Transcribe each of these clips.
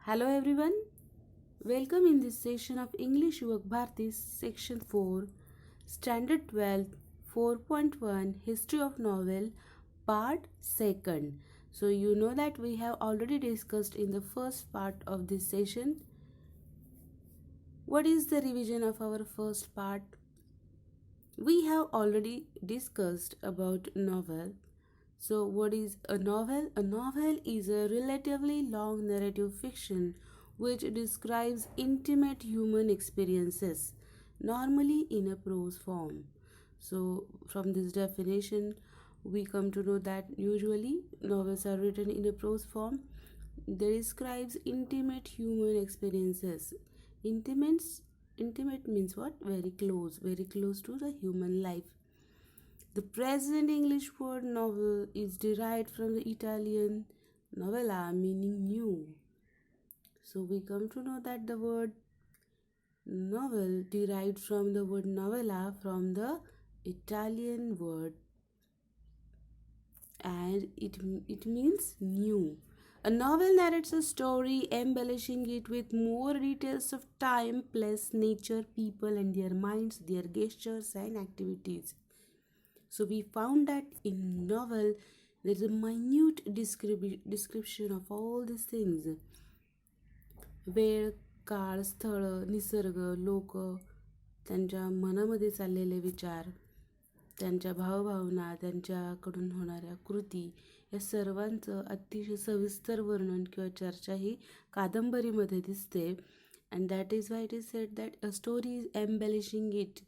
Hello everyone, welcome in this session of English Yuvak Bharti section 4, standard 12, 4.1 History of Novel part 2nd. So you know that we have already discussed in the first part of this session. What is the revision of our first part? We have already discussed about novel. So, what is a novel? A novel is a relatively long narrative fiction which describes intimate human experiences, normally in a prose form. So, from this definition, we come to know that usually novels are written in a prose form. They describes intimate human experiences. Intimate, intimate means what? Very close to the human life. The present English word novel is derived from the Italian novella, meaning new. So we come to know that the word novel derived from the word novella from the Italian word, and it means new. A novel narrates a story, embellishing it with more details of time, place, nature, people, and their minds, their gestures, and activities. So we found that in novel there is a minute description of all these things. वेळ, काळ, स्थळ, निसर्ग, लोक, त्यांच्या मनामध्ये चाललेले विचार, त्यांच्या भावभावना, त्यांच्याकडून होणाऱ्या कृती या सर्वांचं अतिशय सविस्तर वर्णन किंवा चर्चा ही कादंबरीमध्ये दिसते. And that is why it is said that a story is embellishing it.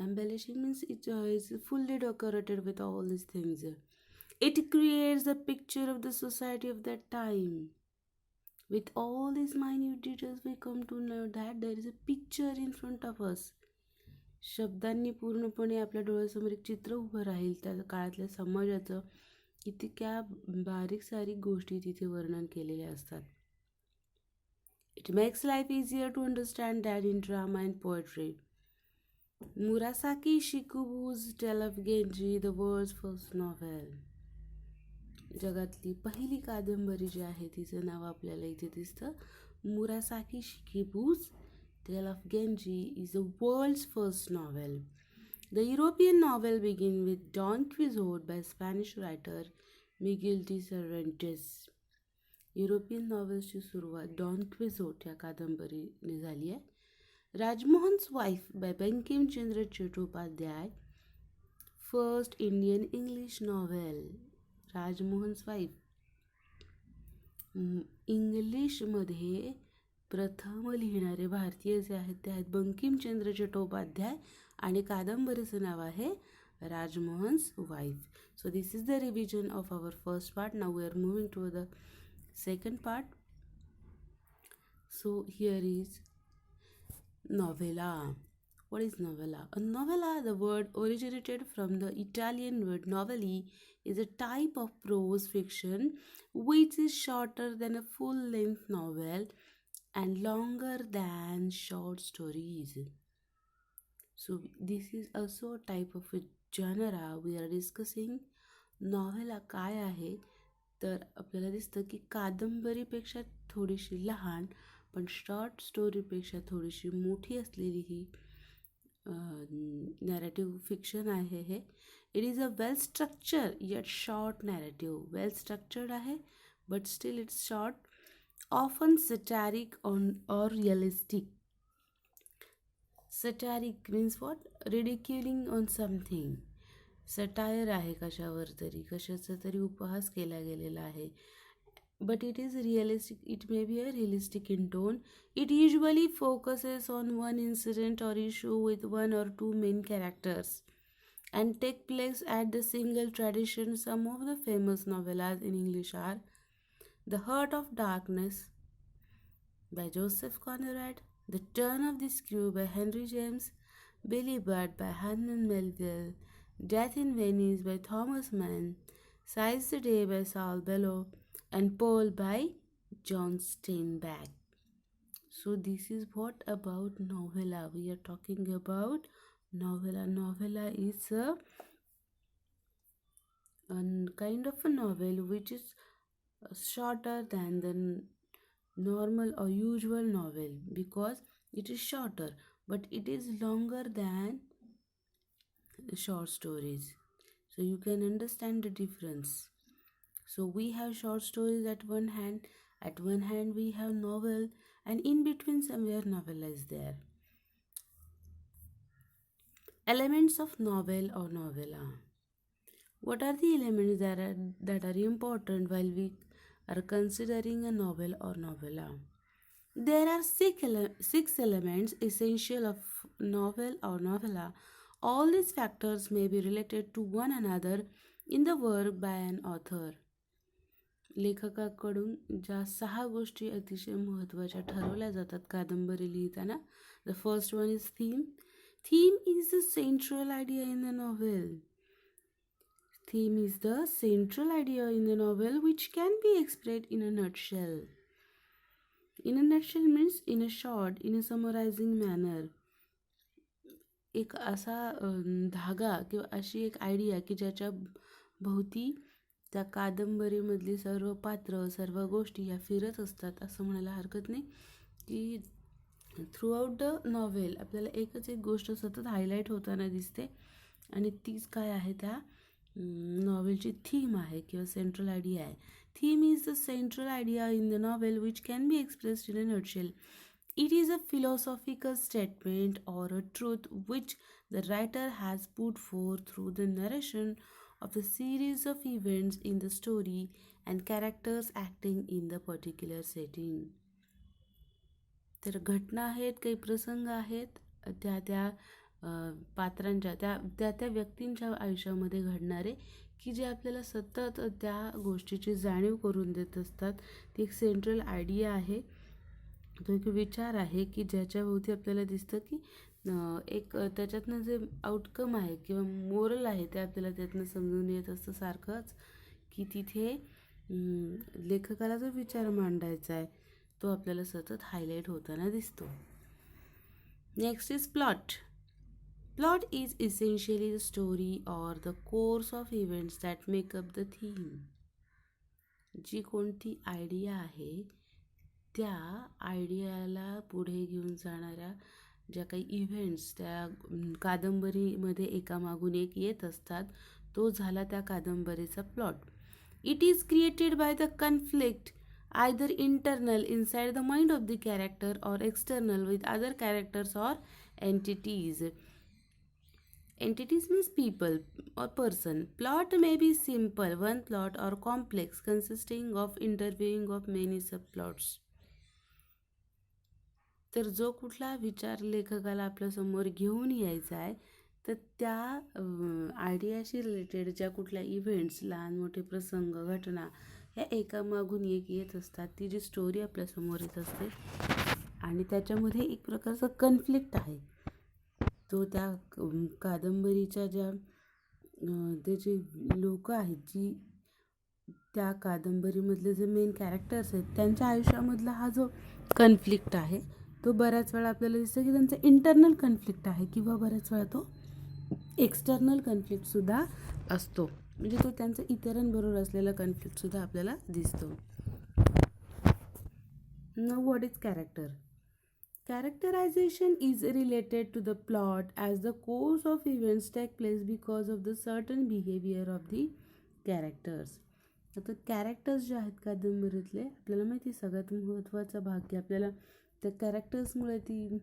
Embellishing means it is fully decorated with all these things. It creates a picture of the society of that time. With all these minute details, we come to know that there is a picture in front of us. शब्दांनी पूर्णपणे आपल्या डोळ्यासमोर एक चित्र उभं राहील त्या काळातल्या समाजाचं. इतक्या बारीक सारीक गोष्टी तिथे वर्णन केलेल्या असतात. It makes life easier to understand that in drama and poetry. Murasaki Shikibu's Tale of Genji, the world's first novel. जगातली पहिली कादंबरी जी आहे तिचं नाव आपल्याला इथे दिसतं. Murasaki Shikibu's Tale of Genji is the world's first novel. The European novel began with Don Quixote by Spanish writer Miguel de Cervantes. European नॉवेल्सची सुरुवात डॉन क्विझोट या कादंबरीने झाली आहे. राजमोहन's Wife by Bankim-Chandra Chattopadhyay, first Indian English novel. राजमोहन's Wife इंग्लिशमध्ये प्रथम लिहिणारे भारतीय जे आहेत ते आहेत बंकिमचंद्र चट्टोपाध्याय आणि कादंबरीचं नाव आहे राजमोहन's Wife. So this is the revision of our first part. Now we are moving to the second part. So here is novella. What is novella? A novella, the word originated from the Italian word novelli, is a type of prose fiction which is shorter than a full-length novel and longer than short stories. So this is also a type of a genre we are discussing. नॉव्हेला काय आहे तर आपल्याला दिसतं की कादंबरीपेक्षा थोडीशी लहान पण short स्टोरीपेक्षा थोडीशी मोठी असलेली ही नॅरेटिव्ह फिक्शन आहे हे. It is a well structure yet short narrative. Well structured आहे but still it's short, often satiric or realistic. Satiric means what? Ridiculing on something. Satire आहे कशावर तरी, कशाचा तरी उपहास केला गेलेला आहे. But it is realistic, it may be a realistic in tone. It usually focuses on one incident or issue with one or two main characters and take place at the single tradition. Some of the famous novellas in English are The Heart of Darkness by Joseph Conrad, The Turn of the Screw by Henry James, Billy Budd by Herman Melville, Death in Venice by Thomas Mann, Seize the Day by Saul Bellow, and Paul by John Steinbeck. So this is what about novella. We are talking about novella. Novella is a kind of a novel which is shorter than the normal or usual novel because it is shorter, but it is longer than short stories. So you can understand the difference. So we have short stories at one hand we have novel, and in between somewhere novel is there. Elements of novel or novella. What are the elements that are important while we are considering a novel or novella? There are six elements essential of novel or novella. All these factors may be related to one another in the work by an author. लेखकाकडून ज्या 6 गोष्टी अतिशय महत्त्वाच्या ठरवल्या जातात कादंबरी लिहिताना. The first one is theme. Theme is the central idea in the novel. Theme is the central idea in the novel which can be expressed in a nutshell. In a nutshell means in a short, in a summarizing manner. एक असा धागा किंवा अशी एक idea की ज्याच्या भोवती त्या कादंबरीमधली सर्व पात्र सर्व गोष्टी या फिरत असतात असं म्हणायला हरकत नाही. की थ्रू आउट द नॉव्हेल आपल्याला एकच एक गोष्ट सतत हायलाईट होताना दिसते आणि तीच काय आहे त्या नॉवेलची थीम आहे किंवा सेंट्रल आयडिया आहे. Theme is the central idea in the novel which can be expressed in a nutshell. It is a philosophical statement or a truth which the writer has put forth through the narration of the series of events in the story and characters acting in the particular setting. तर घटना आहेत, काही प्रसंग आहेत, त्या त्या पात्रांच्या त्या व्यक्तींच्या आयुष्यामध्ये घडणारे की जे आपल्याला सतत त्या गोष्टीची जाणीव करून देत असतात. ती एक सेंट्रल आयडिया आहे, तो एक विचार आहे की ज्याच्याभोवती आपल्याला दिसतं की एक त्याच्यातनं जे आउटकम आहे किंवा मोरल आहे ते आपल्याला त्यातनं समजून येत असतं सारखंच. की तिथे लेखकाला जो विचार मांडायचा आहे तो आपल्याला सतत हायलाईट होताना दिसतो. Next is plot. Plot is essentially the story or the course of events that make up the theme. जी कोणती आयडिया आहे त्या आयडियाला पुढे घेऊन जाणाऱ्या ज्या काही इव्हेंट्स त्या कादंबरीमध्ये एकामागून एक येत असतात तो झाला त्या कादंबरीचा plot. It is created by the conflict either internal inside the mind of the character or external with other characters or entities. Entities means people or person. Plot may be simple, one plot, or complex, consisting of interviewing of many subplots. तर जो कुठला विचार लेखकाला आपल्यासमोर घेऊन यायचा आहे तर त्या आयडियाशी रिलेटेड ज्या कुठल्या इव्हेंट्स लहान मोठे प्रसंग घटना ह्या एकामागून एक येत असतात. ती जी स्टोरी आपल्यासमोर येत असते आणि त्याच्यामध्ये एक प्रकारचा कन्फ्लिक्ट आहे तो त्या कादंबरीच्या ज्या ते जे लोक आहेत जी त्या कादंबरीमधले जे मेन कॅरेक्टर्स आहेत त्यांच्या आयुष्यामधला हा जो कन्फ्लिक्ट आहे तो बऱ्याच वेळा आपल्याला दिसतं की त्यांचा इंटरनल कन्फ्लिक्ट आहे किंवा बऱ्याच वेळा तो एक्सटर्नल कन्फ्लिक्टसुद्धा असतो. म्हणजे तो त्यांचा इतरांबरोबर असलेला कन्फ्लिक्टसुद्धा आपल्याला दिसतो. Now what is character. Characterization is related to the plot as the course of events take place because of the certain behavior of the characters. आता कॅरेक्टर्स जे आहेत कादंबरीतले आपल्याला माहिती सगळ्यात महत्त्वाचा भाग की आपल्याला त्या कॅरेक्टर्समुळे ती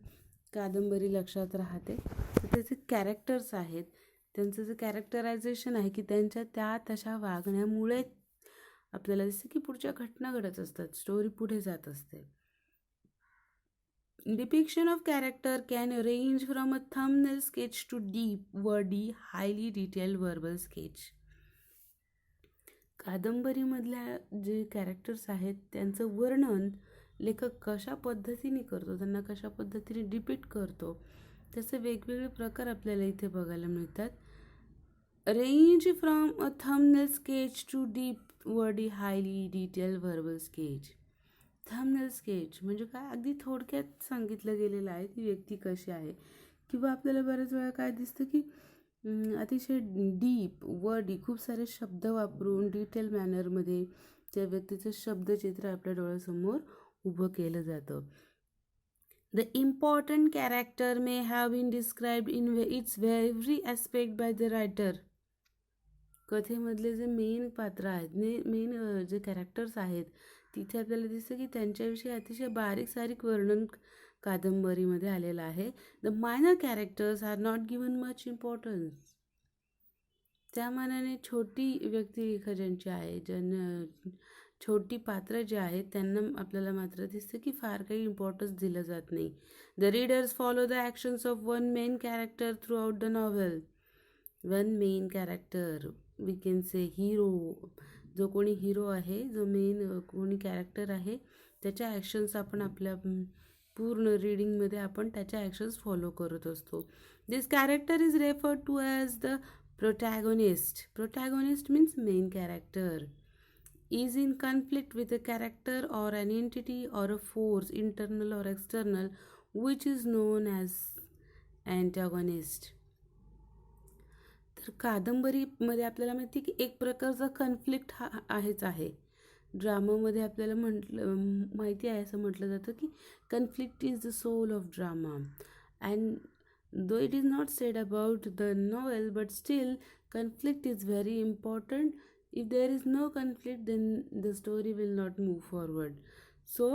कादंबरी लक्षात राहते. तर त्याचे कॅरेक्टर्स आहेत त्यांचं जे कॅरेक्टरायझेशन आहे की त्यांच्या त्या तशा वागण्यामुळे आपल्याला दिसतं की पुढच्या घटना घडत असतात, स्टोरी पुढे जात असते. Depiction of character can range from a thumbnail sketch to deep, wordy, highly detailed verbal sketch. कादंबरीमधल्या जे कॅरेक्टर्स आहेत त्यांचं वर्णन लेखक कशा पद्धतीने करतो, त्यांना कशा पद्धतीने डिपिक्ट करतो त्याचे वेगवेगळे प्रकार आपल्याला इथे बघायला मिळतात. Range from a thumbnail sketch to deep, wordy, highly detail verbal sketch. Thumbnail sketch म्हणजे काय, अगदी थोडक्यात सांगितलं गेलेलं आहे ती व्यक्ती कशी आहे. किंवा आपल्याला बऱ्याच वेळा काय दिसतं की अतिशय डीप वर्डी खूप सारे शब्द वापरून डिटेल मॅनरमध्ये त्या व्यक्तीचं शब्दचित्र आपल्या डोळ्यासमोर उभं केलं जातं. The important character may have been described in its every aspect by the writer. कथेमधले जे मेन पात्र आहेत, मेन जे कॅरेक्टर्स आहेत, तिथे आपल्याला दिसतं की त्यांच्याविषयी अतिशय बारीक सारीक वर्णन कादंबरीमध्ये आलेलं आहे. The minor characters are not given much importance. त्या मानाने छोटी व्यक्तिरेखा ज्यांची आहे, छोटी पात्र जे आहेत त्यांना आपल्याला मात्र दिसतं की फार काही इम्पॉर्टन्स दिलं जात नाही. The readers follow the actions of one main character throughout the novel. One main character, we can say hero. जो कोणी हिरो आहे, जो मेन कोणी कॅरेक्टर आहे, त्याच्या ॲक्शन्स आपण आपल्या पूर्ण रीडिंगमध्ये आपण त्याच्या ॲक्शन्स फॉलो करत असतो. This character is referred to as the protagonist. Protagonist means main character. Is in conflict with a character or an entity or a force, internal or external, which is known as antagonist. तर कादंबरीमध्ये आपल्याला माहिती की एक प्रकारचा conflict हा आहेच आहे. ड्रामामध्ये आपल्याला माहिती आहे, असं म्हटलं जातं की conflict is the soul of drama. And though it is not said about the novel, but still conflict is very important. If there is no conflict, then the story will not move forward. So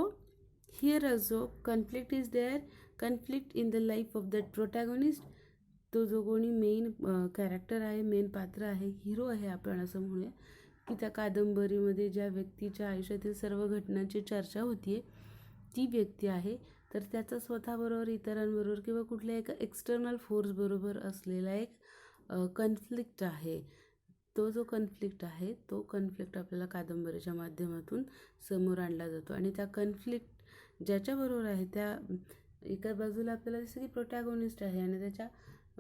here also conflict is there. Conflict in the life of that protagonist. तो जो कोणी main character आहे, main पात्र आहे, hero आहे आपण असं म्हणूया, की त्या कादंबरीमध्ये ज्या व्यक्तीच्या आयुष्यातील सर्व घटनांची चर्चा होतीये ती व्यक्ती आहे. तर त्याचा स्वतःबरोबर, इतरांबरोबर किंवा कुठल्या एका एक्सटर्नल फोर्सबरोबर असलेला एक कन्फ्लिक्ट आहे. तो जो कन्फ्लिक्ट आहे, तो कन्फ्लिक्ट आपल्याला कादंबरीच्या माध्यमातून समोर आणला जातो. आणि त्या कन्फ्लिक्ट ज्याच्याबरोबर आहे, त्या एका बाजूला आपल्याला दिसतं की प्रोटॅगॉनिस्ट आहे आणि त्याच्या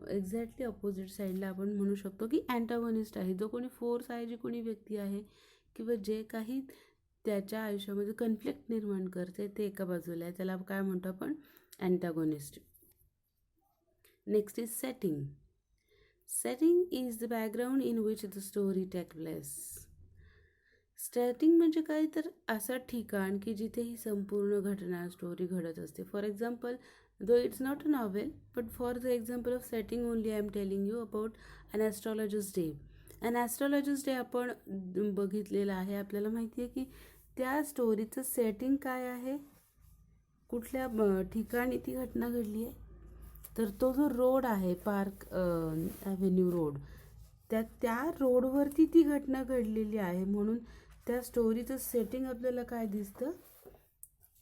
एक्झॅक्टली अपोजिट साईडला आपण म्हणू शकतो की अँटागॉनिस्ट आहे. जो कोणी फोर्स आहे, जी कोणी व्यक्ती आहे किंवा जे काही त्याच्या आयुष्यामध्ये कन्फ्लिक्ट निर्माण करते, ते एका बाजूला आहे. त्याला काय म्हणतो आपण? Antagonist. Next is setting. Setting is the background in which the story take place. Setting म्हणजे काय, तर असं ठिकाण की जिथे ही संपूर्ण घटना, स्टोरी घडत असते. For example, though it's not a novel, but for the example of setting only I am telling you about an astrologer's day. An astrologer's day आपण बघितलेलं आहे. आपल्याला माहिती आहे की त्या स्टोरीचं सेटिंग काय आहे, कुठल्या ठिकाणी ती घटना घडली आहे. तर तो जो रोड आहे, पार्क ॲव्हेन्यू रोड, त्या रोडवरती ती घटना घडलेली आहे. म्हणून त्या स्टोरीचं सेटिंग आपल्याला काय दिसतं,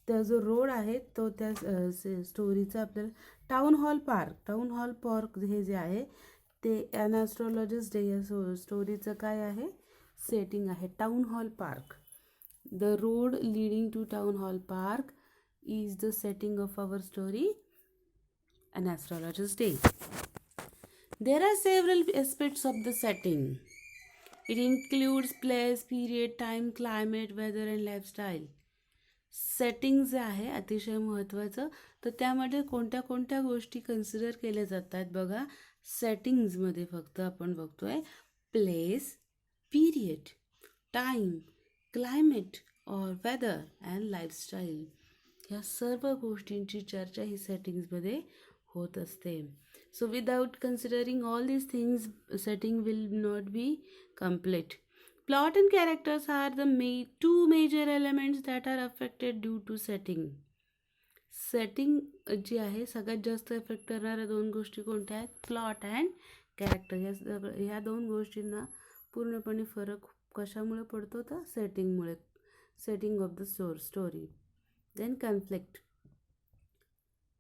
त्या जो रोड आहे तो त्या स्टोरीचा आपल्याला टाउन हॉल पार्क हे जे आहे ते ॲन ॲस्ट्रॉलॉजर्स डे या स्टोरीचं काय आहे, सेटिंग आहे, town hall park. The road leading to Town Hall Park is the setting of our story, An Astrologer's Day. There are several aspects of the setting. It includes place, period, time, climate, weather and lifestyle. Setting जे आहे अतिशय महत्त्वाचं. तर त्यामध्ये कोणत्या कोणत्या गोष्टी consider केल्या जातात बघा. सेटिंग्समध्ये फक्त आपण बघतोय प्लेस, पीरियड, टाईम, क्लायमेट और वेदर अँड लाईफस्टाईल. ह्या सर्व गोष्टींची चर्चा ही सेटिंग्समध्ये होत असते. So without considering all these things, setting will not be complete. Plot and characters are the two major elements that are affected due to setting. Setting जी आहे सगळ्यात जास्त इफेक्ट करणाऱ्या दोन गोष्टी कोणत्या आहेत? Plot and character. ह्या दोन गोष्टींना पूर्णपणे फरक कशामुळे पडतो? तर सेटिंगमुळे. Setting of the story. Then conflict.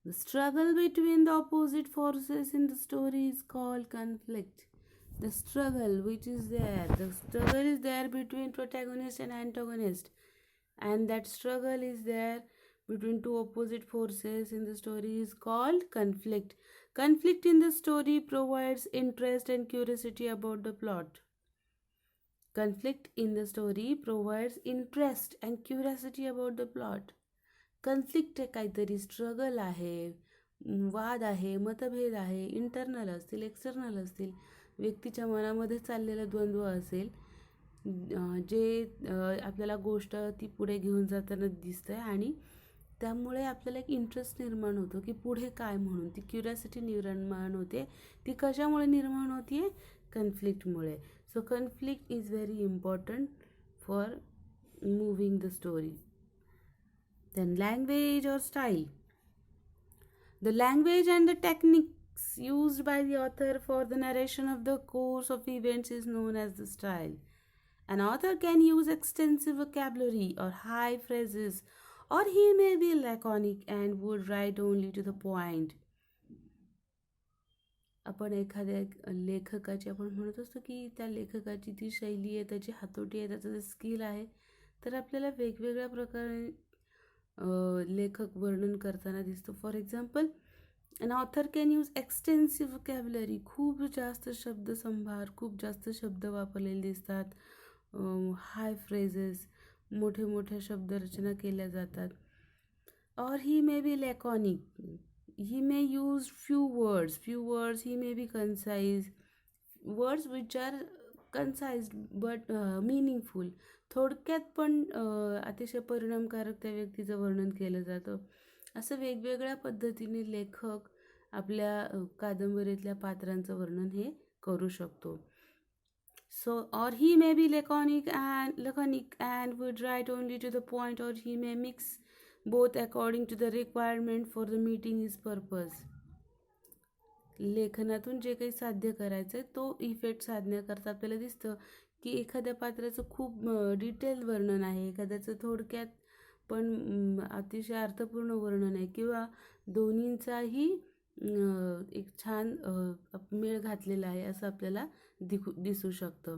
The struggle between the opposite forces in the story is called conflict. The struggle which is there, the struggle is there between protagonist and antagonist, and that struggle is there between two opposite forces in the story is called conflict. Conflict in the story provides interest and curiosity about the plot. Conflict in the story provides interest and curiosity about the plot. Conflict काहीतरी struggle आहे, वाद आहे, मतभेद आहे, internal असतील, external असतील, व्यक्तीच्या मनामध्ये चाललेला द्वंद्व असेल, जे आपल्याला गोष्ट ती पुढे घेऊन जाताना दिसतं आहे आणि त्यामुळे आपल्याला एक इंटरेस्ट निर्माण होतो की पुढे काय म्हणून, ती क्युरियोसिटी निर्माण होते. ती कशामुळे निर्माण होते आहे? कन्फ्लिक्टमुळे. So conflict is very important for moving the story. Then language और style. The language and the techniques used by the author for the narration of the course of events is known as the style. An author can use extensive vocabulary or high phrases, or he may be laconic and would write only to the point. आपण एखाद्या लेखकाची आपण म्हणत असतो की त्या लेखकाची ती शैली आहे, त्याची हातोटी आहे, त्याचं जे स्किल आहे, तर आपल्याला वेगवेगळ्या प्रकारे लेखक वर्णन करताना दिसतो. For example, an author can use extensive vocabulary. खूप जास्त शब्दसंभार, खूप जास्त शब्द वापरलेले दिसतात. हाय फ्रेजेस, मोठे मोठ्या शब्दरचना केल्या जातात. और ही may be लॅकॉनिक. he may use few words. He may be concise, words which are concise but meaningful. थोडक्यात पण अतिशय परिणामकारक त्या व्यक्तीचं वर्णन केलं जातं. असं वेगवेगळ्या पद्धतीने लेखक आपल्या कादंबरीतल्या पात्रांचं वर्णन हे करू शकतो. So, or he may be laconic and would write only to the point, or he may mix both according to the requirement for the meeting his purpose. लेखनातून जे काही साध्य करायचं आहे तो इफेक्ट साधण्याकरता आपल्याला दिसतं की एखाद्या पात्राचं खूप डिटेल वर्णन आहे, एखाद्याचं थोडक्यात पण अतिशय अर्थपूर्ण वर्णन आहे, किंवा दोन्हींचाही एक छान मेळ घातलेला आहे असं आपल्याला दिसू शकतं.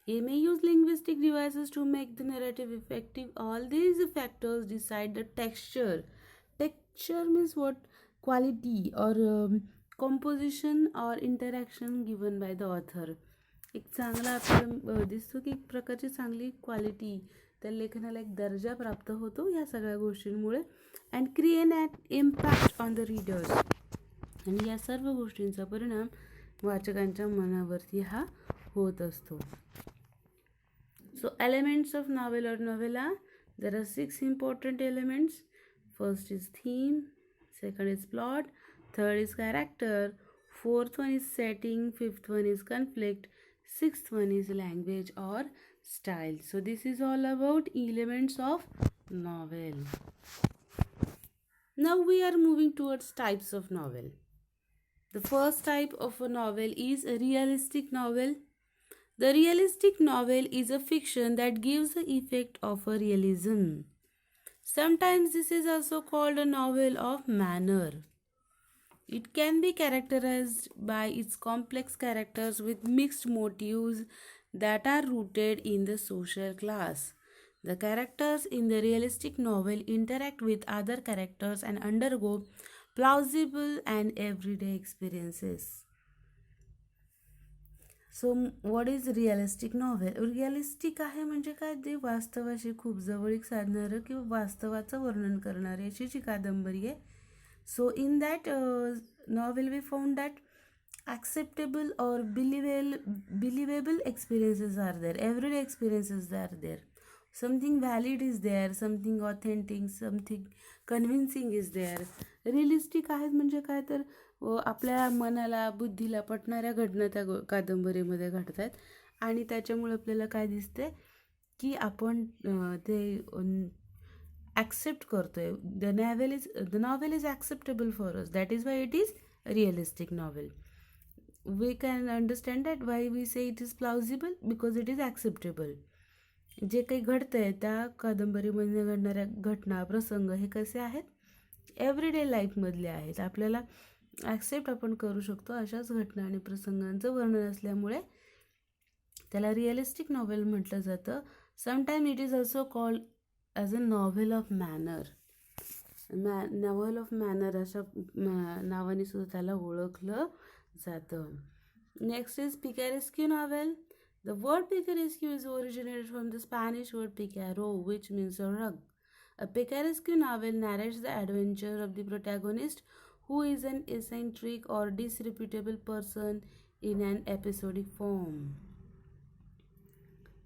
He may use linguistic devices to make the narrative effective. All these factors decide the texture. Texture means what? Quality or composition or interaction given by the author. एक चांगला आपल्याला दिसतो की एक प्रकारची चांगली क्वालिटी, त्या लेखनाला एक दर्जा प्राप्त होतो या सगळ्या गोष्टींमुळे. And create an impact on the readers. आणि या सर्व गोष्टींचा परिणाम वाचकांच्या मनावरती हा होत असतो. So elements of novel or novella, there are 6 important elements. First is theme, second is plot, third is character, fourth one is setting, fifth one is conflict, sixth one is language or style. So this is all about elements of novel. Now we are moving towards types of novel. The first type of a novel is a realistic novel. The realistic novel is a fiction that gives the effect of a realism. Sometimes this is also called a novel of manner. It can be characterized by its complex characters with mixed motives that are rooted in the social class. The characters in the realistic novel interact with other characters and undergo plausible and everyday experiences. So what is realistic novel? Realistic आहे म्हणजे काय? ते वास्तवाशी खूप जवळीक साधणारं किंवा वास्तवाचं वर्णन करणारी अशी जी कादंबरी आहे. So in that novel we found that acceptable or believable experiences are there, everyday experiences are there, something valid is there, something authentic, something convincing is there. Realistic आहेत म्हणजे काय? तर आपल्या मनाला बुद्धीला पटणाऱ्या घटना त्या कादंबरीमध्ये घडत आहेत आणि त्याच्यामुळे आपल्याला काय दिसते की आपण ते ॲक्सेप्ट करतोय. The novel is acceptable for us, that is why it is realistic novel. We can understand that why we say it is plausible, because it is acceptable. जे काही घडतं आहे त्या कादंबरीमध्ये घडणाऱ्या घटना प्रसंग हे कसे आहेत? एव्हरीडे लाईफमधले आहेत, आपल्याला ॲक्सेप्ट आपण करू शकतो अशाच घटना आणि प्रसंगांचं वर्णन असल्यामुळे त्याला रिअलिस्टिक नॉव्हेल म्हटलं जातं. Sometime it is also called as a novel of manner. Novel of manner अशा नावाने सुद्धा त्याला ओळखलं जातं. Next is picaresque novel. The word picaresque is originated from the Spanish word picaro, which means a rug. A picaresque novel narrates the adventure of the protagonist, who is an eccentric or disreputable person in an episodic form.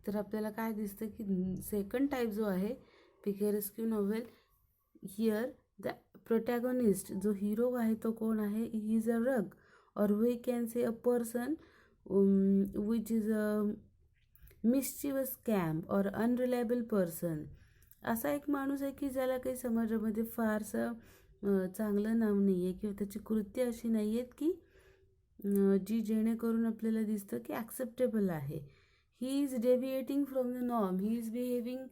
तर आपल्याला काय दिसतं की second type जो आहे picaresque novel, here the protagonist जो hero आहे तो कोण आहे, ही इज अ रग और we can say a person which is a mischievous scam और अनरिलायबल पर्सन. असा एक माणूस आहे की ज्याला काही समाजामध्ये फारसं चांगलं नाव नाही आहे किंवा त्याची कृत्य अशी नाही आहेत की जी जेणेकरून आपल्याला दिसतं की ॲक्सेप्टेबल आहे. He is deviating from the norm, he is behaving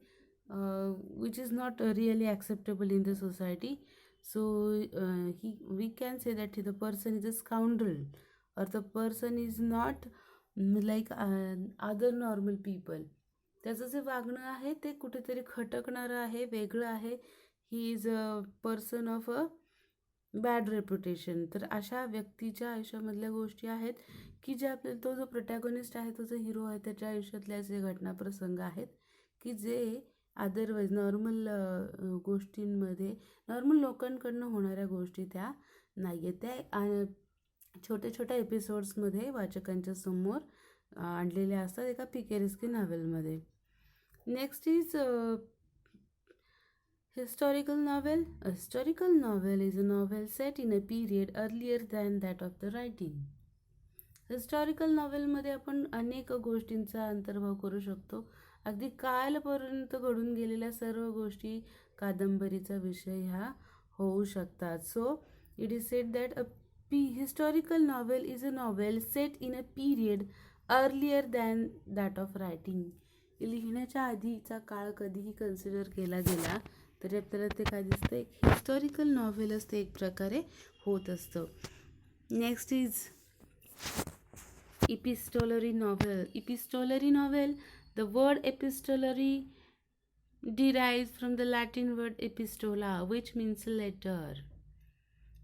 which is not really acceptable in the society. So we can say that the person is a scoundrel or the person is not like other normal people. त्याचं जे वागणं आहे ते कुठेतरी खटकणारं आहे, वेगळं आहे. He is a person of a bad reputation. तर अशा व्यक्तीच्या आयुष्यामधल्या गोष्टी आहेत की जे आपल्याला, तो जो प्रोटॅगॉनिस्ट आहे, तो जो हिरो आहे, त्याच्या आयुष्यातले असे घटनाप्रसंग आहेत की जे अदरवाईज नॉर्मल गोष्टींमध्ये, नॉर्मल लोकांकडनं होणाऱ्या गोष्टी त्या नाही आहेत. त्या छोट्या छोट्या एपिसोड्समध्ये वाचकांच्या समोर आणलेल्या असतात एका पिकेरेस्क्यू नॉवेलमध्ये. Next is historical novel. A historical novel is a novel set in a period earlier than that of the writing. Historical नॉवेलमध्ये आपण अनेक गोष्टींचा अंतर्भाव करू शकतो. अगदी कालपर्यंत घडून गेलेल्या सर्व गोष्टी कादंबरीचा विषय ह्या होऊ शकतात. So it is said that a historical novel is a novel set in a period earlier than that of writing. लिहिण्याच्या आधीचा काळ कधीही कन्सिडर केला गेला तरी आपल्याला ते काय दिसतं, एक हिस्टॉरिकल नॉवेलच ते एक प्रकारे होत असतं. Next is epistolary novel. Epistolary novel, the word epistolary derives from the Latin word epistola, which means letter.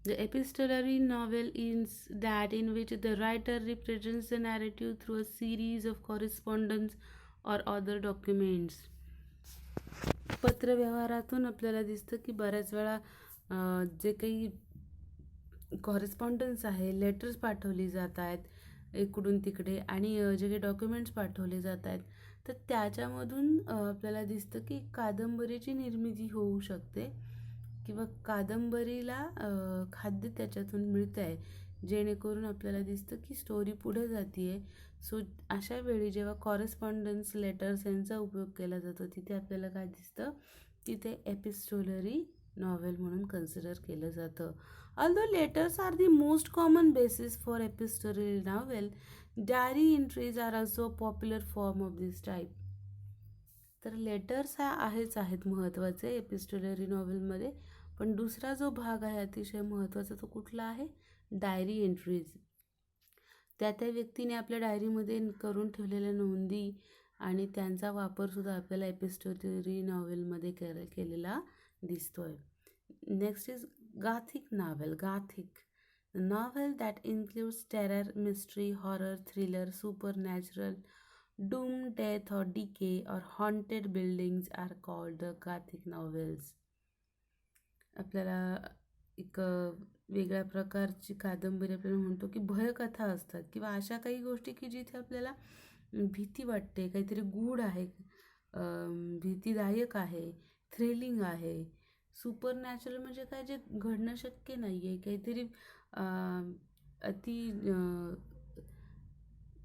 The epistolary novel is that in which the writer represents the narrative through a series of correspondence or other documents. पत्रव्यवहारातून आपल्याला दिसतं की बऱ्याच वेळा जे काही correspondence आहे, letters पाठवली जात आहेत इकडून तिकडे, आणि जे काही डॉक्युमेंट्स पाठवले जात आहेत, तर त्याच्यामधून आपल्याला दिसतं की कादंबरीची निर्मिती होऊ शकते किंवा कादंबरीला खाद्य त्याच्यातून मिळतं आहे, जेणेकरून आपल्याला दिसतं की स्टोरी पुढे जाते आहे. सो अशा वेळी जेव्हा कॉरेस्पॉन्डन्स लेटर्स यांचा उपयोग केला जातो तिथे आपल्याला काय दिसतं, तिथे एपिस्टोलरी नॉवेल म्हणून कन्सिडर केलं जातं. Although letters are the most common basis for epistolary novel, diary entries are also a popular form of this type. तर लेटर्स ह्या आहेत महत्त्वाचे एपिस्टोलरी नॉवेलमध्ये. पण दुसरा जो भाग आहे अतिशय महत्त्वाचा तो कुठला आहे, डायरी एंट्रीज. त्या व्यक्तीने आपल्या डायरीमध्ये करून ठेवलेल्या नोंदी आणि त्यांचा वापरसुद्धा आपल्याला एपिस्टोलरी नॉवेलमध्ये केलेला दिसतोय. Next is Gothic novel. Gothic, the novel that includes terror, mystery, horror, thriller, supernatural, doom, death or decay, or haunted buildings are called the Gothic novels. आपल्याला एक वेगळ्या प्रकारची कादंबरी आपल्याला म्हणतो की भयकथा असतात किंवा अशा काही गोष्टी की जिथे आपल्याला भीती वाटते, काहीतरी गूढ आहे, भीतीदायक आहे, थ्रिलिंग आहे. सुपर नॅचरल म्हणजे काय, जे घडणं शक्य नाही आहे, काहीतरी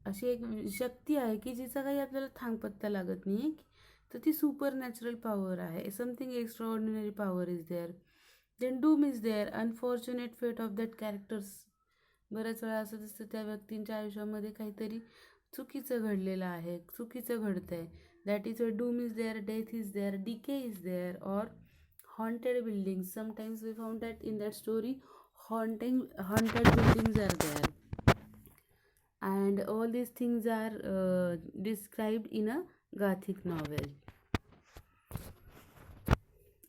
अशी एक शक्ती आहे की जिचा काही आपल्याला थांगपत्ता लागत नाही, तर ती सुपर नॅचरल पॉवर आहे. Something extraordinary power is there. Then doom is there, unfortunate fate of that characters. बऱ्याच वेळा असं दिसतं त्या व्यक्तींच्या आयुष्यामध्ये काहीतरी चुकीचं घडलेलं आहे, चुकीचं घडतं आहे. That is a doom is there, death is there, decay is there, or haunted buildings. Sometimes we found that in that story haunted buildings are there, and all these things are described in a Gothic novel.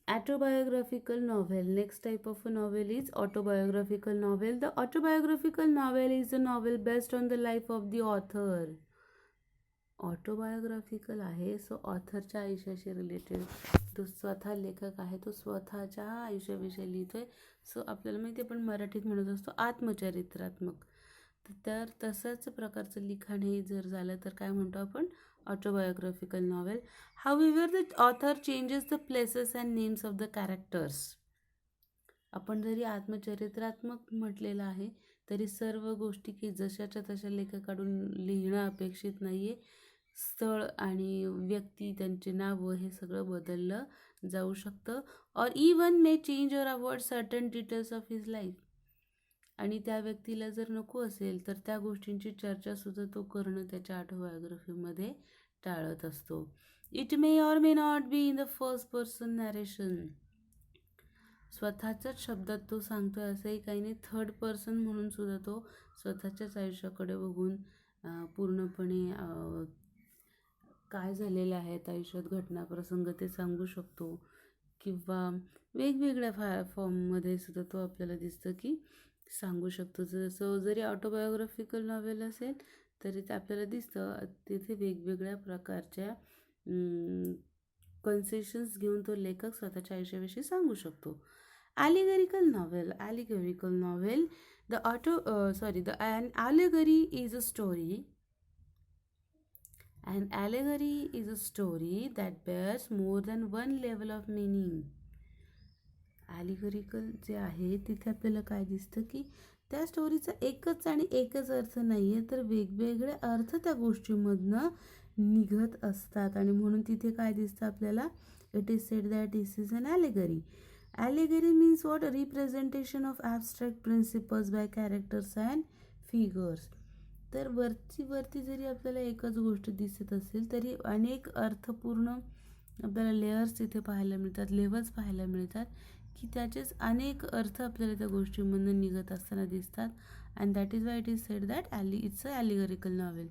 Autobiographical novel. Next type of a novel is autobiographical novel. The autobiographical novel is a novel based on the life of the author. Autobiographical आहे, so ऑथरच्या आयुष्याशी related. तो स्वतः लेखक आहे, तो स्वतःच्या आयुष्याविषयी लिहितो आहे. So आपल्याला माहिती आहे, आपण मराठीत म्हणत असतो आत्मचरित्रात्मक. तर तसंच प्रकारचं लिखाण हे जर झालं तर काय म्हणतो आपण, autobiographical novel. However, the author changes the places and names of the characters. आपण जरी आत्मचरित्रात्मक म्हटलेलं आहे तरी सर्व गोष्टी की जशाच्या तशा लेखकाकडून लिहिणं अपेक्षित नाही आहे. स्थळ आणि व्यक्ती त्यांचे नावं हे सगळं बदललं जाऊ शकतं. और इवन मे चेंज और avoid certain details of his life. आणि त्या व्यक्तीला जर नको असेल तर त्या गोष्टींची चर्चासुद्धा तो करणं त्याच्या ऑटोबायोग्राफीमध्ये टाळत असतो. It may or may not be in the first person narration. स्वतःच्याच शब्दात तो सांगतोय असंही काही नाही. थर्ड पर्सन म्हणून सुद्धा तो स्वतःच्याच आयुष्याकडे बघून पूर्णपणे काय झालेलं आहेत आयुष्यात घटना प्रसंग ते सांगू शकतो. किंवा वेगवेगळ्या फॉर्ममध्ये सुद्धा तो आपल्याला दिसतं की सांगू शकतो. जसं जरी ऑटोबायोग्राफिकल नॉवेल असेल तरी ते आपल्याला दिसतं तिथे वेगवेगळ्या प्रकारच्या कन्सेशन्स घेऊन तो लेखक स्वतःच्या आयुष्याविषयी सांगू शकतो. Allegorical novel. An allegory is a story. An allegory is a story that bears more than one level of meaning. Allegorical जे आहे तिथे आपल्याला काय दिसतं की त्या स्टोरीचा एकच आणि एकच अर्थ नाही आहे तर वेगवेगळे अर्थ त्या गोष्टीमधनं निघत असतात. आणि म्हणून तिथे काय दिसतं आपल्याला, it is said that this is an allegory. Allegory means what? Representation of abstract principles by characters and figures. तर वरती जरी आपल्याला एकच गोष्ट दिसत असेल तरी अनेक अर्थपूर्ण आपल्याला लेयर्स तिथे पाहायला मिळतात, लेवल्स पाहायला मिळतात की त्याचेच अनेक अर्थ आपल्याला त्या गोष्टीमधून निघत असताना दिसतात. And that is why it is said that it's a allegorical novel.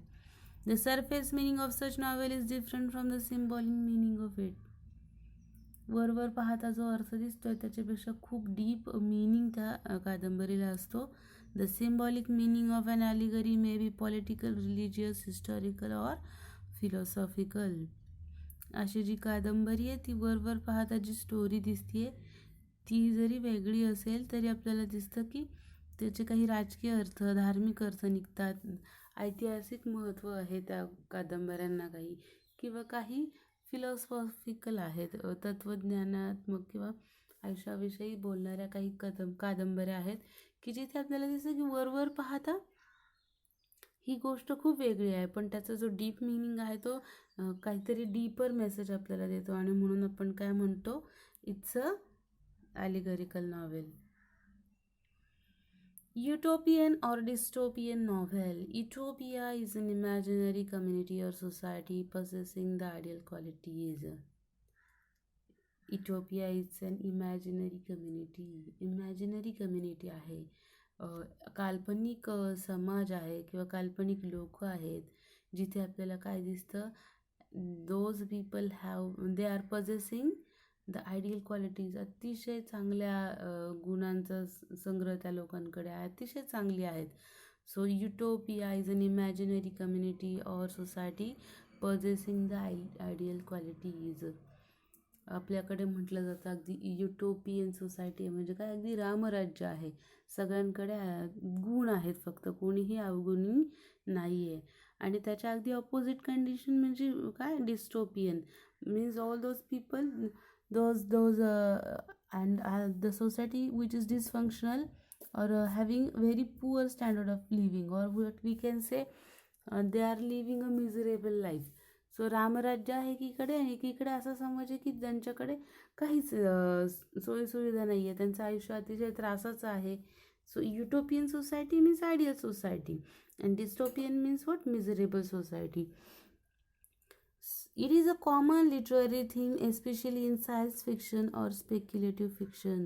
The surface meaning of such novel is different from the symbolic meaning of it. वर पाहता जो अर्थ दिसतोय त्याच्यापेक्षा खूप डीप मिनिंग त्या कादंबरीला असतो. The symbolic meaning of an allegory may be political, religious, historical or philosophical. अशी जी कादंबरी आहे ती वर पाहता जी स्टोरी दिसते ती जरी वेगळी असेल तरी आपल्याला दिसतं की त्याचे काही राजकीय अर्थ, धार्मिक अर्थ निघतात, ऐतिहासिक महत्त्व आहे त्या कादंबऱ्यांना काही, किंवा काही फिलॉसॉफिकल आहेत, तत्त्वज्ञानात्मक किंवा आयुष्याविषयी बोलणाऱ्या काही कादंबऱ्या आहेत की जिथे आपल्याला दिसतं की वर पाहता ही गोष्ट खूप वेगळी आहे पण त्याचा जो डीप मिनिंग आहे तो काहीतरी डीपर मेसेज आपल्याला देतो. आणि म्हणून आपण काय म्हणतो, it's a allegorical novel. Utopian or dystopian novel. Utopia is an imaginary community or society possessing the ideal qualities. Utopia is an imaginary community. Imaginary community आहे, काल्पनिक समाज आहे किंवा काल्पनिक लोक आहेत जिथे आपल्याला काय दिसतं, those people they are possessing the ideal qualities. अतिशय चांगल्या गुणांचा संग्रह त्या लोकांकडे आहे, अतिशय चांगली आहेत. So utopia is an imaginary community or society possessing the ideal qualities. आपल्याकडे म्हटलं जातं अगदी युटोपियन सोसायटी म्हणजे काय, अगदी रामराज्य आहे, सगळ्यांकडे गुण आहेत, फक्त कोणीही अवगुणी नाही आहे. आणि त्याच्या अगदी ऑपोजिट कंडिशन म्हणजे काय, dystopian means all those people those and the society which is dysfunctional or having very poor standard of living, or what we can say they are living a miserable life. So Ramrajya आहे एकीकडे आणि एकीकडे असा समाज आहे की ज्यांच्याकडे काहीच सोयीसुविधा नाही आहे, त्यांचं आयुष्य अतिशय त्रासाचं आहे. So utopian society means ideal society and dystopian means what, miserable society. It is a common literary theme, especially in science fiction or speculative fiction.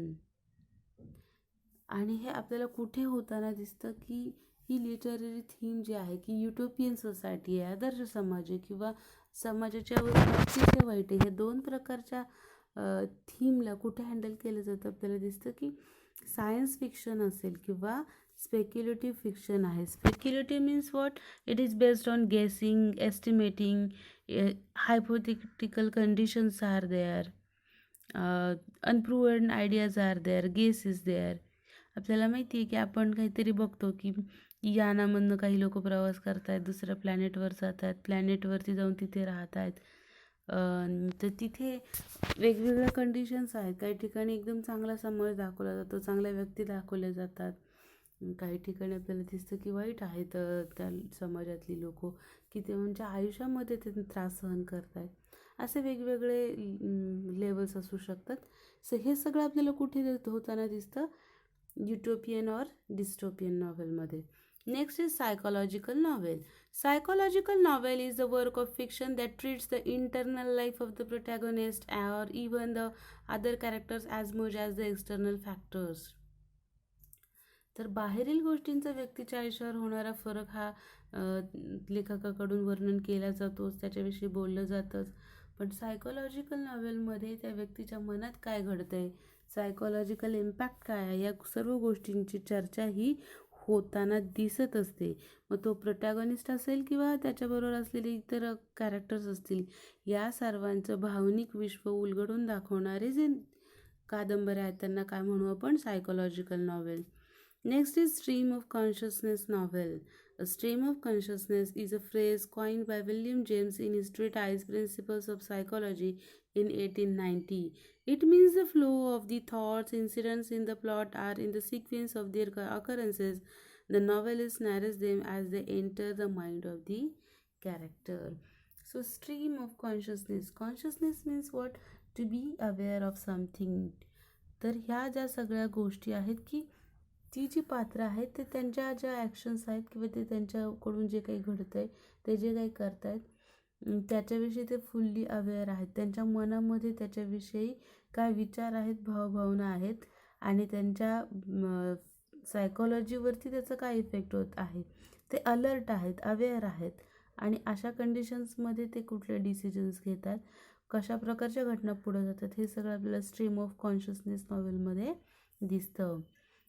आणि हे आपल्याला कुठे होताना दिसतं की ही लिटररी थीम जी आहे की युटोपियन सोसायटी आहे, आदर्श समाज आहे किंवा समाजाच्या अतिशय वाईट आहे, हे दोन प्रकारच्या थीमला कुठे हँडल केलं जातं आपल्याला दिसतं की सायन्स फिक्शन असेल किंवा स्पेक्युलेटिव्ह फिक्शन आहे. Speculative means what, it is based on गेसिंग, estimating, hypothetical conditions are there, unproven ideas are there, guess is there. आपल्याला माहिती आहे की आपण काहीतरी बघतो की यानामधनं काही लोक प्रवास करतायत, दुसऱ्या प्लॅनेटवर जात आहेत, प्लॅनेटवरती जाऊन तिथे राहत आहेत. तर तिथे वेगवेगळ्या कंडिशन्स आहेत. काही ठिकाणी एकदम चांगला समाज दाखवला जातो, चांगल्या व्यक्ती दाखवल्या जातात. काही ठिकाणी आपल्याला दिसतं की वाईट आहेत त्या समाजातली लोक, की ते म्हणजे आयुष्यामध्ये ते त्रास सहन करत आहेत. असे वेगवेगळे लेवल्स असू शकतात. हे सगळं आपल्याला कुठे होताना दिसतं? युटोपियन और डिस्टोपियन नॉव्हेलमध्ये. Next is psychological novel. Psychological novel is the work of fiction that treats the internal life of the protagonist or even the other characters as much as the external factors. तर बाहेरील गोष्टींचा व्यक्तीच्या आयुष्यावर होणारा फरक हा लेखकाकडून वर्णन केला जातोच, त्याच्याविषयी बोललं जातंच. पण सायकोलॉजिकल नॉव्हेलमध्ये त्या व्यक्तीच्या मनात काय घडतंय, सायकोलॉजिकल इम्पॅक्ट काय आहे, या सर्व गोष्टींची चर्चा ही होताना दिसत असते. मग तो प्रोटॅगॉनिस्ट असेल किंवा त्याच्याबरोबर असलेले इतर कॅरेक्टर्स असतील, या सर्वांचं भावनिक विश्व उलगडून दाखवणारे जे कादंबऱ्या आहेत त्यांना काय म्हणू आपण? Psychological novel. Next is stream of consciousness novel. A stream of consciousness is a phrase coined by William James in his treatise Principles of Psychology in 1890. It means the flow of the thoughts, incidents in the plot are in the sequence of their occurrences. The novelist narrates them as they enter the mind of the character. So, stream of consciousness. Consciousness means what? To be aware of something. तर ह्या ज्या सगळ्या गोष्टी आहेत की ती जी पात्र आहेत ते त्यांच्या ज्या ॲक्शन्स आहेत किंवा ते त्यांच्याकडून जे काही घडतं आहे, ते जे काही करत आहेत त्याच्याविषयी ते फुल्ली अवेअर आहेत. त्यांच्या मनामध्ये त्याच्याविषयी काय विचार आहेत, भावभावना आहेत आणि त्यांच्या सायकोलॉजीवरती त्याचा काय इफेक्ट होत आहे, ते अलर्ट आहेत, अवेअर आहेत. आणि अशा कंडिशन्समध्ये ते कुठले डिसिजन्स घेतात, कशा प्रकारच्या घटना पुढे जातात, हे सगळं आपल्याला स्ट्रीम ऑफ कॉन्शियसनेस नॉव्हेलमध्ये दिसतं.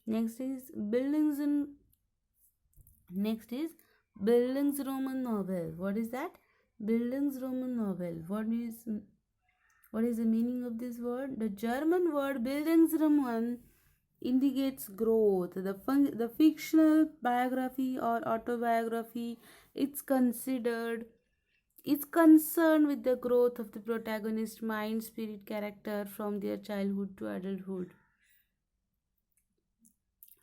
Next is Bildungsroman novel. What is that? Bildungsroman novel. What is the meaning of this word? The German word Bildungsroman indicates growth. The fictional biography or autobiography, it's concerned with the growth of the protagonist mind, spirit, character from their childhood to adulthood.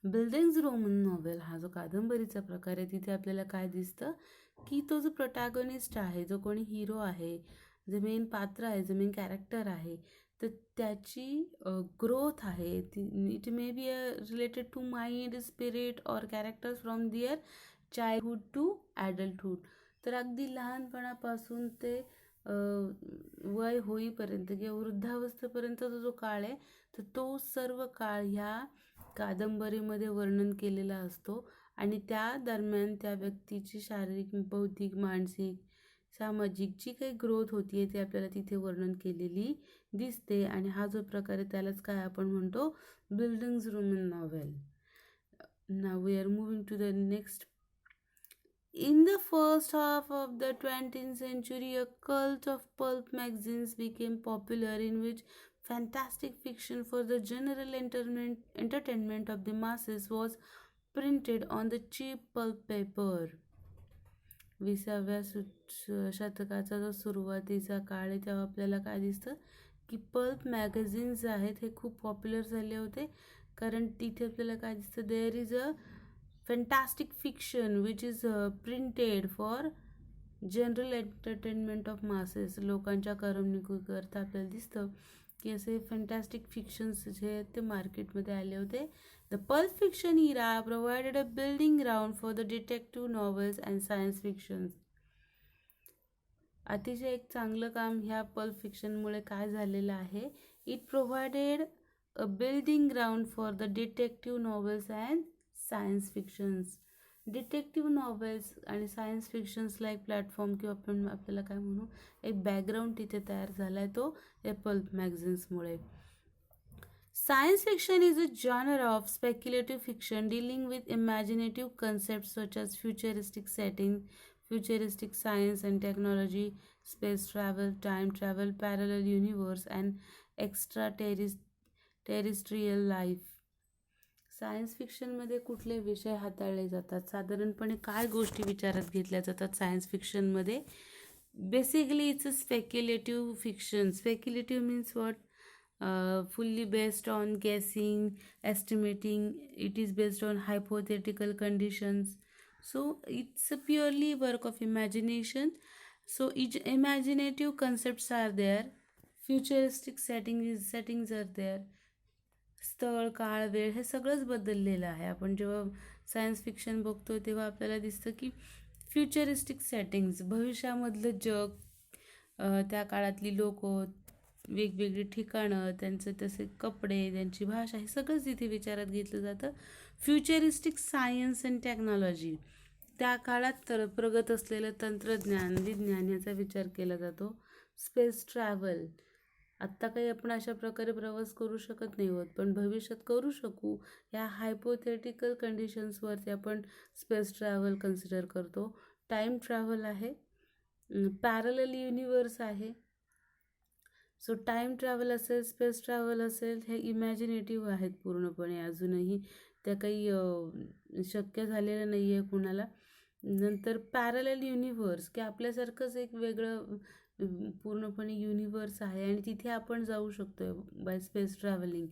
Buildings-Roman novel हा जो कादंबरीचा प्रकार आहे, तिथे आपल्याला काय दिसतं की तो जो प्रोटॅगॉनिस्ट आहे, जो कोणी हिरो आहे, जे मेन पात्र आहे, जे मेन कॅरेक्टर आहे, तर त्याची ग्रोथ आहे. It may be related to mind, spirit और characters from their childhood to adulthood. तर अगदी लहानपणापासून ते वय होईपर्यंत किंवा वृद्धावस्थेपर्यंतचा जो काळ आहे, तर तो सर्व काळ ह्या कादंबरीमध्ये वर्णन केलेला असतो. आणि त्या दरम्यान त्या व्यक्तीची शारीरिक, बौद्धिक, मानसिक, सामाजिक जी काही ग्रोथ होती आहे, ती आपल्याला तिथे वर्णन केलेली दिसते. आणि हा जो प्रकार आहे त्यालाच काय आपण म्हणतो? Buildings roman novel. Now we are moving to the next. In the first half of the 20th century, a cult of pulp magazines became popular in which fantastic fiction for the general entertainment of the masses was printed on the cheap pulp paper. 20व्या शतकाचा जो सुरुवातीचा काळ आहे तेव्हा आपल्याला काय दिसतं की pulp magazines आहेत हे खूप पॉप्युलर झाले होते. कारण तिथे आपल्याला काय दिसतं, there is a fantastic fiction which is printed for general entertainment of masses. लोकांच्या करमणुकीकरता आपल्याला दिसतं की असे फॅन्टॅस्टिक फिक्शन्स जे आहेत ते मार्केटमध्ये आले होते. The pulp fiction era provided a building ground for the detective novels and science fictions. अतिशय एक चांगलं काम ह्या पल्प फिक्शनमुळे काय झालेलं आहे, it provided a building ground for the detective novels and science fictions. Detective novels आणि सायन्स फिक्शन्सला एक प्लॅटफॉर्म किंवा आपण आपल्याला काय म्हणू, एक बॅकग्राऊंड तिथे तयार झाला आहे, तो या pulp मॅगझिन्समुळे. Science fiction is a genre of speculative fiction dealing with imaginative concepts such as futuristic settings, futuristic science and technology, space travel, time travel, parallel universe, and extraterrestrial life. Science फिक्शनमध्ये कुठले विषय हाताळले जातात, साधारणपणे काय गोष्टी विचारात घेतल्या जातात सायन्स फिक्शनमध्ये? Basically it's a speculative fiction. Speculative means what? Fully based on guessing, estimating. It is based on hypothetical conditions. So it's a purely work of imagination. So each imaginative concepts are there. Futuristic settings are there. स्थळ, काळ, वेळ हे सगळंच बदललेलं आहे. आपण जेव्हा science fiction बघतो तेव्हा आपल्याला दिसतं की फ्युचरिस्टिक सेटिंग्स, भविष्यामधलं जग, त्या काळातली लोक, वेगवेगळी ठिकाणं, त्यांचे तसे कपडे, त्यांची भाषा, हे सगळंच इथे विचारात घेतलं जातं. फ्युचरिस्टिक सायन्स अँड टेक्नॉलॉजी, त्या काळात तर प्रगत असलेलं तंत्रज्ञान, विज्ञान याचा विचार केला जातो. स्पेस ट्रॅव्हल, आत्ता काही आपण अशा प्रकारे प्रवास करू शकत नाही आहोत, पण भविष्यात करू शकू, या हायपोथेटिकल कंडिशन्सवरती आपण स्पेस ट्रॅव्हल कन्सिडर करतो. टाईम ट्रॅव्हल आहे. पॅरलल युनिवर्स आहे. सो टाईम ट्रॅव्हल असेल, स्पेस ट्रॅव्हल असेल, हे इमॅजिनेटिव्ह आहेत पूर्णपणे. अजूनही त्या काही शक्य झालेलं नाही आहे कुणाला. नंतर पॅरलल युनिवर्स, की आपल्यासारखंच एक वेगळं पूर्णपणे युनिवर्स आहे आणि तिथे आपण जाऊ शकतो बाय स्पेस ट्रॅव्हलिंग.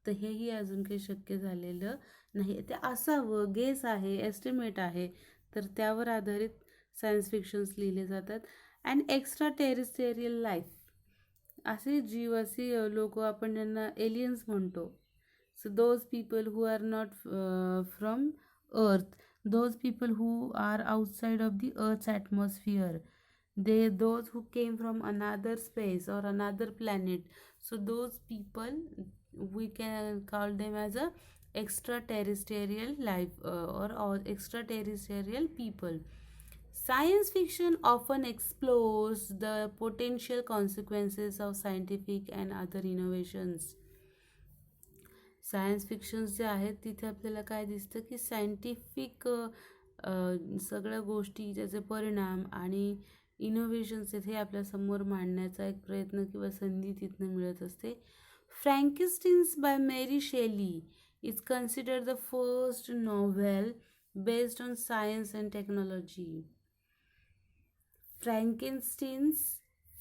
तर हेही अजून काही शक्य झालेलं नाही. ते असावं, गेस आहे, एस्टिमेट आहे, तर त्यावर आधारित सायन्स फिक्शन्स लिहिले जातात. अँड एक्स्ट्रा टेरिस्टेरियल लाईफ, असे जीव, असे लोक, आपण त्यांना एलियन्स म्हणतो. So those people who are not from earth, those people who are outside of the earth's atmosphere, those who came from another space or another planet. So those people, we can call them as a extraterrestrial life, or extraterrestrial people. Science fiction often explores the potential consequences of scientific and other innovations. Science fictions जे आहेत तिथे आपल्याला काय दिसतं की scientific सगळ्या गोष्टी, त्याचे परिणाम आणि इनोव्हेशन्स आहेत हे आपल्यासमोर मांडण्याचा एक प्रयत्न किंवा संधी तिथनं मिळत असते. Frankenstein's by Mary Shelley is considered the first novel based on science and technology.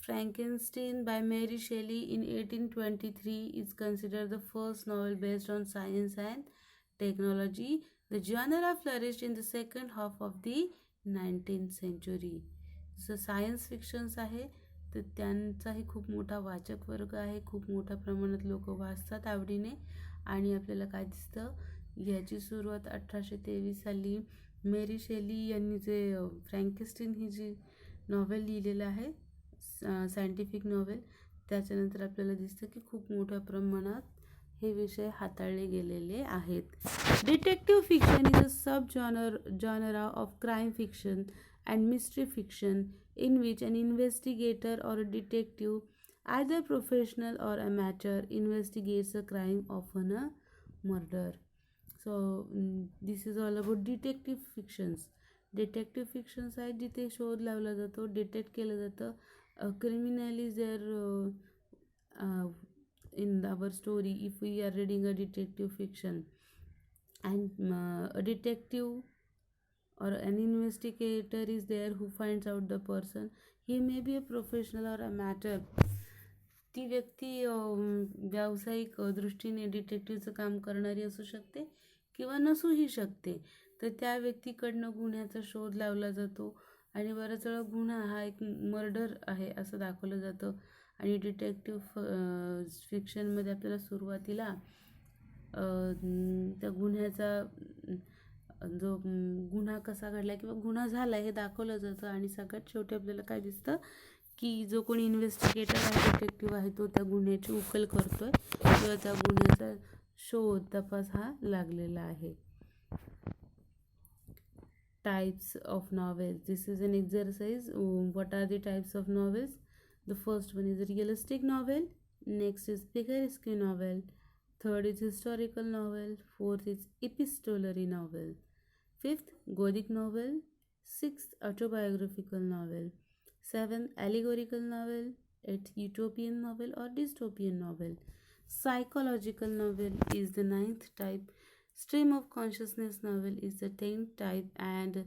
Frankenstein by Mary Shelley in 1823 is considered the first novel based on science and technology. The genre flourished in the second half of the 19th century. जसं science फिक्शन्स आहे तर त्यांचाही खूप मोठा वाचक वर्ग आहे, खूप मोठ्या प्रमाणात लोक वाचतात आवडीने. आणि आपल्याला काय दिसतं, याची सुरुवात 1823 साली मेरी शेली यांनी जे फ्रँकेस्टीन ही जी नॉव्हेल लिहिलेलं आहे, सायंटिफिक नॉव्हेल, त्याच्यानंतर आपल्याला दिसतं की खूप मोठ्या प्रमाणात हे विषय हाताळले गेलेले आहेत. Detective fiction is a sub genre of crime fiction and mystery fiction in which an investigator or a detective, either professional or amateur, investigates a crime, often a murder. So this is all about detective fictions. Detective fictions आहेत जिथे शोध लावला जातो, detect केलं जातं. Criminal is there in our story if we are reading a detective fiction, and a detective or an investigator is there who finds out the person. He may be a professional or amateur. ती व्यक्ती व्यावसायिक दृष्टीने डिटेक्टिव्हचं काम करणारी असू शकते किंवा नसूही शकते. तर त्या व्यक्तीकडनं गुन्ह्याचा शोध लावला जातो आणि बऱ्याच वेळा गुन्हा हा एक मर्डर आहे असं दाखवलं जातं. आणि डिटेक्टिव्ह फिक्शनमध्ये आपल्याला सुरुवातीला त्या गुन्ह्याचा जो गुन्हा कसा घडला किंवा गुन्हा झाला हे दाखवलं जातं. आणि सगळ्यात शेवटी आपल्याला काय दिसतं की जो कोणी इन्व्हेस्टिगेटर आहे, डिटेक्टिव्ह आहे, तो त्या गुन्ह्याची उकल करतोय किंवा त्या गुन्ह्याचा शोध तपास हा लागलेला आहे. Types of novels. This is an exercise. What are the types of novels? The first one is a realistic novel. Next is picaresque novel. Third is historical novel. Fourth is epistolary novel. Fifth, Gothic novel. Sixth, autobiographical novel. Seventh, allegorical novel. Eighth, utopian novel or dystopian novel. Psychological novel is the ninth type. Stream of consciousness novel is the 10th type, and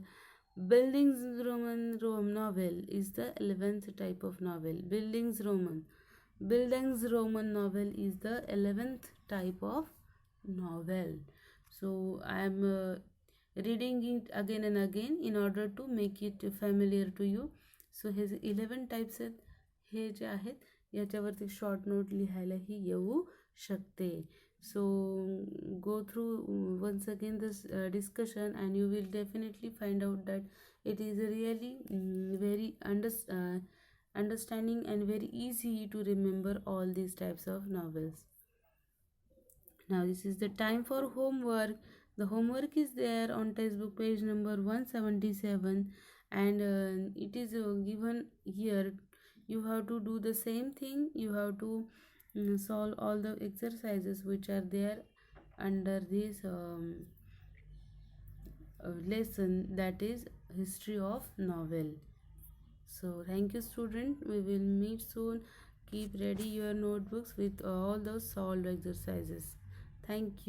Bildungsroman novel is the 11th type of novel. Bildungsroman novel is the 11th type of novel. So I am reading it again and again in order to make it familiar to you. So हे 11 types आहेत, हे जे आहेत याच्यावरती short note लिहायलाही येऊ शकते. So go through once again this discussion, and you will definitely find out that it is really very understanding and very easy to remember all these types of novels. Now this is the time for homework. The homework is there on textbook page number 177, and it is given here. You have to do the same thing. You have to solve all the exercises which are there under this lesson, that is history of novel. So thank you student, we will meet soon. Keep ready your notebooks with all those solved exercises. Thank you.